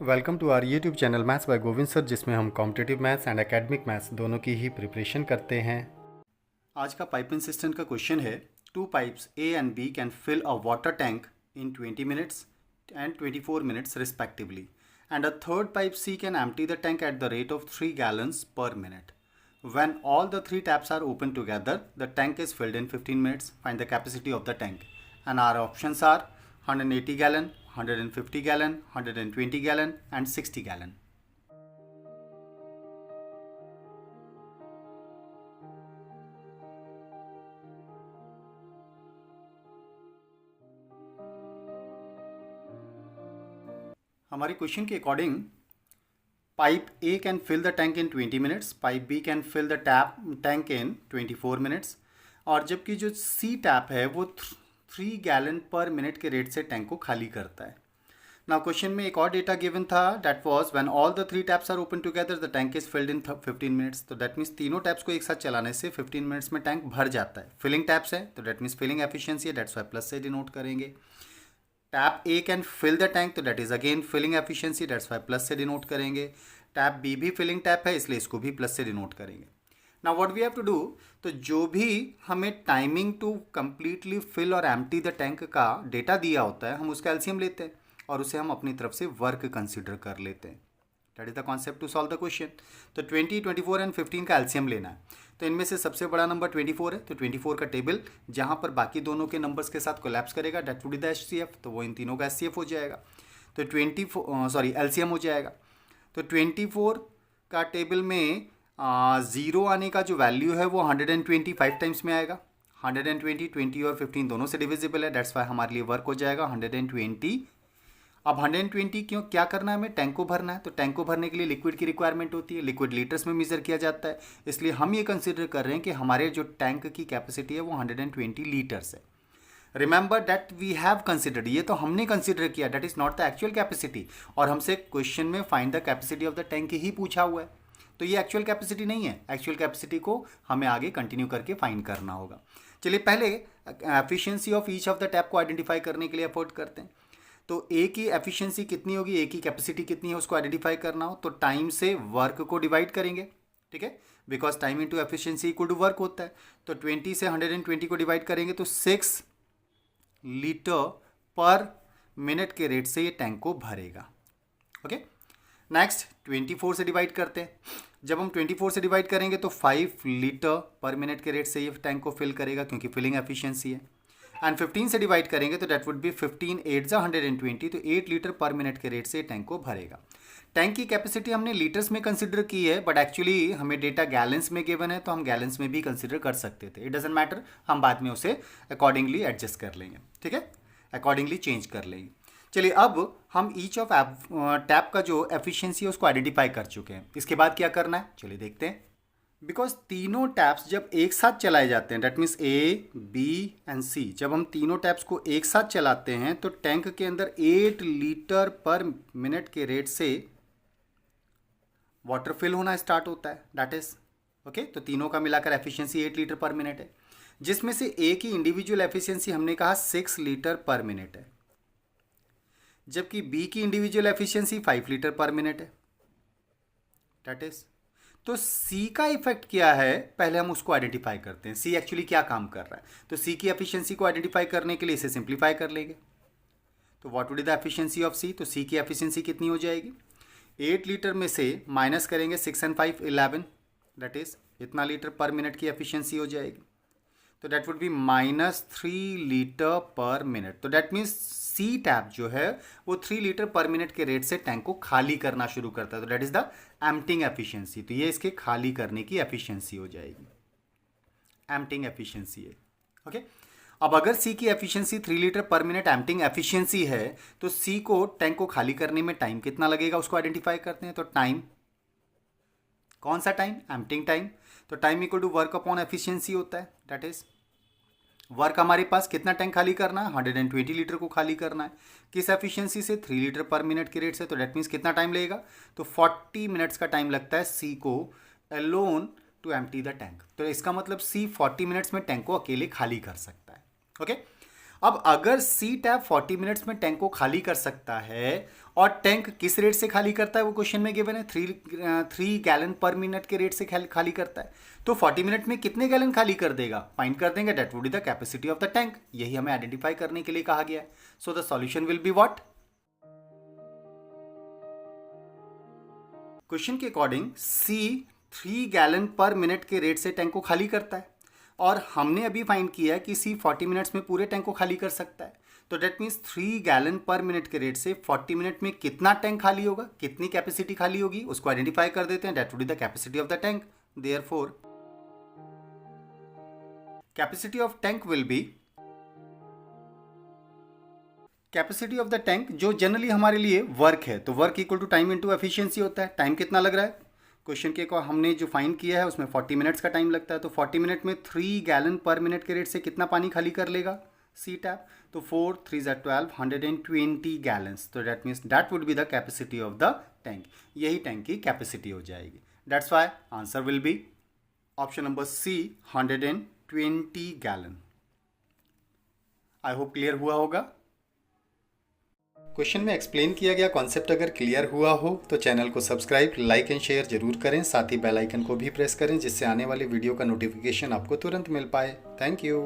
Welcome to our YouTube channel maths by Govind sir, जिसमें हम competitive maths and academic maths दोनों की ही प्रिपरेशन करते हैं। आज का पाइपिंग सिस्टम का क्वेश्चन है, two pipes A and B can fill a water tank in 20 minutes and 24 minutes respectively, and a third pipe C can empty the tank at the rate of 3 gallons per minute. When all the three taps are open together, the tank is filled in 15 minutes. Find the capacity of the tank. And our options are 180 gallon, 150 gallon, 120 gallon and 60 gallon. हमारे question के according pipe A can fill the tank in 20 minutes, pipe B can fill the tank in 24 minutes, और जबकि जो C tap है वो 3 gallon per minute के rate से tank को खाली करता है. नाउ क्वेश्चन में एक और डेटा गिवन था, that was when all the 3 taps are open together the tank is filled in 15 minutes. तो दैट मीन्स तीनों टैप्स को एक साथ चलाने से 15 मिनट्स में टैंक भर जाता है. फिलिंग टैप्स है तो दैट मीन्स फिलिंग एफिशिएंसी है, दैट्स वाई प्लस से डिनोट करेंगे. Tap A can fill the tank तो that is again filling efficiency, that's why plus से डिनोट करेंगे. टैप बी भी फिलिंग टैप है, इसलिए इसको भी प्लस से डिनोट करेंगे. Now what we have to do, तो जो भी हमें टाइमिंग टू कंप्लीटली फिल और एम्प्टी द टैंक का डेटा दिया होता है, हम उसका एलसीएम लेते हैं और उसे हम अपनी तरफ से वर्क कंसिडर कर लेते हैं. That is the concept to solve the question. तो 20, 24 एंड 15 का एलसीएम लेना है. तो इनमें से सबसे बड़ा नंबर 24 है, तो 24 का टेबल जहाँ पर बाकी दोनों के नंबर्स के साथ कोलैप्स करेगा, that would be the HCF. तो वो इन तीनों का एचसीएफ हो जाएगा. तो 24 एलसीएम हो जाएगा. तो 24 का टेबल में ज़ीरो आने का जो वैल्यू है वो 125 टाइम्स में आएगा. 120, 20 और 15 दोनों से डिविजिबल है, दैट्स वाई हमारे लिए वर्क हो जाएगा 120. अब 120 क्यों, क्या करना है, हमें टैंक को भरना है. तो टैंक को भरने के लिए लिक्विड की रिक्वायरमेंट होती है, लिक्विड लीटर्स में मेजर किया जाता है, इसलिए हम ये कंसिडर कर रहे हैं कि हमारे जो टैंक की कैपेसिटी है वो 120 लीटर्स है. Remember that we have considered, ये तो हमने कंसिडर किया, that is not the actual capacity. और हमसे क्वेश्चन में find the capacity of the tank ही पूछा हुआ है, तो ये एक्चुअल कैपेसिटी नहीं है. एक्चुअल कैपेसिटी को हमें आगे कंटिन्यू करके फाइंड करना होगा. चलिए पहले efficiency of each of the tap को आइडेंटिफाई करने के लिए एफर्ट करते हैं. तो ए की एफिशिएंसी कितनी होगी, ए की कैपेसिटी कितनी है, उसको आइडेंटिफाई करना हो तो टाइम से वर्क को डिवाइड करेंगे. ठीक है, because time into efficiency equal to work होता है. तो 20 से 120 को डिवाइड करेंगे तो 6 लीटर पर मिनट के रेट से ये टैंक को भरेगा. ओके, नेक्स्ट 24 से डिवाइड करते हैं. जब हम 24 से डिवाइड करेंगे तो 5 लीटर पर मिनट के रेट से ये टैंक को फिल करेगा, क्योंकि फिलिंग एफिशिएंसी है. एंड 15 से डिवाइड करेंगे तो दैट वुड बी 15 8 120, तो 8 लीटर पर मिनट के रेट से टैंक को भरेगा. टैंक की कैपेसिटी हमने लीटर्स में कंसिडर की है, बट एक्चुअली हमें डेटा गैलन्स में गिवन है, तो हम गैलन्स में भी कंसिडर कर सकते थे. इट डजेंट मैटर, हम बाद में उसे अकॉर्डिंगली एडजस्ट कर लेंगे. ठीक है, अकॉर्डिंगली चेंज कर लेंगे. चलिए अब हम ईच ऑफ टैप का जो एफिशिएंसी है उसको आइडेंटिफाई कर चुके हैं. इसके बाद क्या करना है, चलिए देखते हैं. बिकॉज तीनों टैप्स जब एक साथ चलाए जाते हैं, that means A B and C, जब हम तीनों टैप्स को एक साथ चलाते हैं तो टैंक के अंदर 8 लीटर पर मिनट के रेट से वाटर फिल होना स्टार्ट होता है. That is okay. तो तीनों का मिलाकर एफिशिएंसी 8 लीटर पर मिनट है, जिसमें से ए की इंडिविजुअल एफिशिएंसी हमने कहा 6 लीटर पर मिनट है, जबकि बी की इंडिविजुअल एफिशिएंसी 5 लीटर पर मिनट है. दैट इज, तो C का इफेक्ट क्या है, पहले हम उसको आइडेंटिफाई करते हैं. C एक्चुअली क्या काम कर रहा है, तो C की एफिशिएंसी को आइडेंटिफाई करने के लिए इसे सिंप्लीफाई कर लेंगे. तो what would be the efficiency of C, तो C की एफिशिएंसी कितनी हो जाएगी, 8 लीटर में से माइनस करेंगे 6 एंड 5 11, दैट इज इतना लीटर पर मिनट की एफिशिएंसी हो जाएगी. तो दैट वुड बी -3 लीटर पर मिनट. तो दैट मीन्स सी टैप जो है वो 3 लीटर पर मिनट के रेट से टैंक को खाली करना शुरू करता है. तो that is the emptying efficiency. तो ये इसके खाली करने की एफिशिएंसी हो जाएगी, एम्प्टिंग एफिशिएंसी है. ओके, अब अगर सी की एफिशिएंसी 3 लीटर पर मिनट एम्प्टिंग एफिशिएंसी है, तो सी को टैंक को खाली करने में टाइम कितना लगेगा उसको आइडेंटिफाई करते हैं. तो टाइम, कौन सा टाइम, एम्प्टिंग टाइम. तो time equal to work upon efficiency होता है. दैट इज वर्क हमारे पास कितना टैंक खाली करना है, 120 लीटर को खाली करना है. किस एफिशिएंसी से, 3 लीटर पर मिनट के रेट से. तो डेट मीन्स कितना टाइम लगेगा, तो 40 मिनट्स का टाइम लगता है सी को alone to empty the tank. तो इसका मतलब सी 40 मिनट्स में टैंक को अकेले खाली कर सकता है. ओके, अब अगर सी टैप 40 मिनट्स में टैंक को खाली कर सकता है और टैंक किस रेट से खाली करता है वो क्वेश्चन में गिवन है, 3 गैलन पर मिनट के रेट से खाली करता है, तो 40 मिनट में कितने गैलन खाली कर देगा फाइंड कर देंगे, that would be the capacity of the tank. यही हमें आइडेंटिफाई करने के लिए कहा गया है। So the solution will be what? Question के according C 3 gallon per minute के रेट से टैंक को खाली करता है और हमने अभी फाइंड किया कि सी 40 मिनट्स में पूरे टैंक को खाली कर सकता है, तो that means 3 gallon per minute के रेट से 40 मिनट में कितना टैंक खाली होगा, कितनी कैपेसिटी खाली होगी, उसको आइडेंटिफाई कर देते हैं, that would be the capacity of the tank. Therefore capacity of tank will be, capacity of the tank जो जनरली हमारे लिए वर्क है, तो work equal to time into efficiency होता है। टाइम कितना लग रहा है, क्वेश्चन के को हमने जो फाइंड किया है उसमें 40 मिनट्स का टाइम लगता है, तो 40 मिनट में 3 गैलन पर मिनट के रेट से कितना पानी खाली कर लेगा सी टैप, तो 4 3 12 120 गैलन्स, तो that means that would be the capacity of the tank. यही टैंक की कैपेसिटी हो जाएगी। That's why answer will be option number C 120 gallon. I hope clear हुआ होगा। क्वेश्चन में एक्सप्लेन किया गया कॉन्सेप्ट अगर क्लियर हुआ हो तो चैनल को सब्सक्राइब, लाइक एंड शेयर जरूर करें, साथ ही बेल आइकन को भी प्रेस करें जिससे आने वाली वीडियो का नोटिफिकेशन आपको तुरंत मिल पाए। Thank you.